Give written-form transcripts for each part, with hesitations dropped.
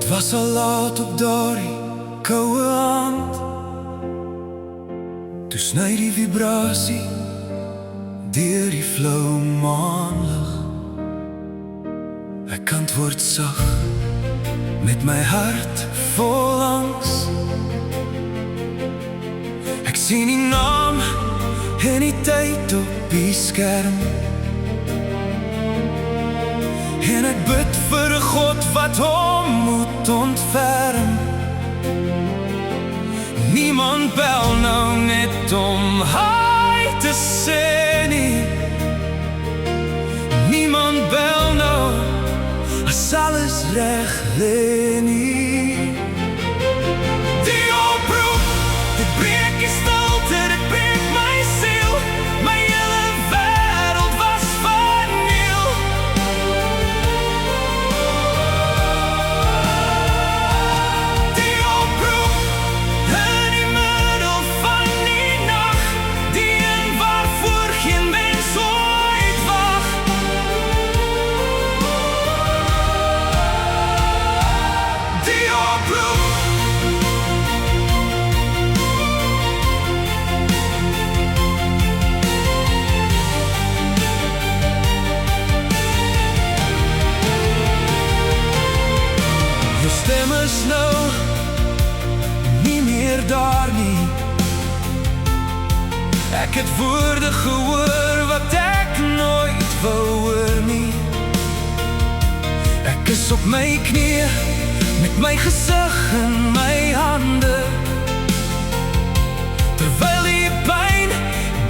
Was al laat op daardie koue aand, toe sny die vibrasie deur die flou maanlig. Ek antwoord sag met my hart vol angs. Ek sien die naam en die tyd op die skerm, en ek bid vir 'n God wat hom moet ontferm. Niemand bel nou net om hi te sê nie. Niemand bel nou as alles reg lê nie. Die oproep, dit breek die stilte, dit breek my siel. My hele wêreld was verniel. Die oproep in die middel van die nag, die een waarvoor geen mens ooit wag. Die oproep. Jou stem is nou nie meer daar nie. Ek het woorde gehoor wat ek nooit wou hoor nie. Ek is op my knieë met my gesig in my hande, terwyl die pyn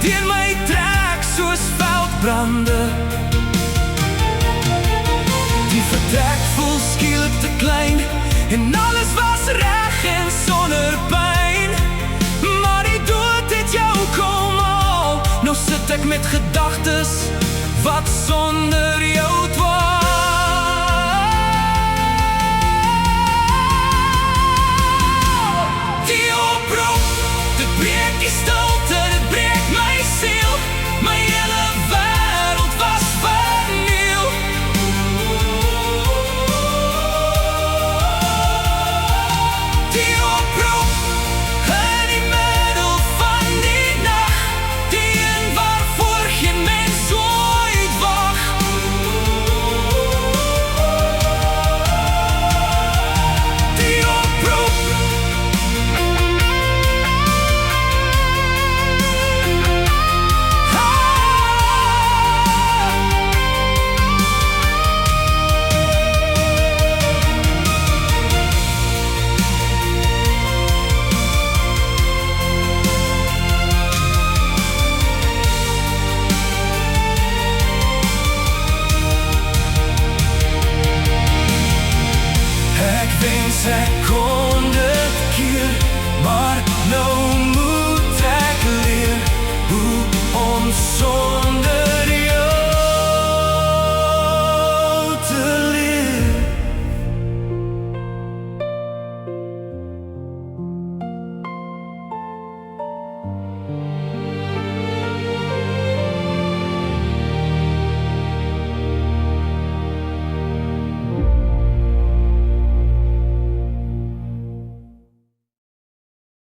deur my trek soos veldbrande. Die vertrek voel skielik te klein, en alles was reg en sonder pyn. Maar die dood het jou kom haal. Nou sit ek met gedagtes wat sonder jou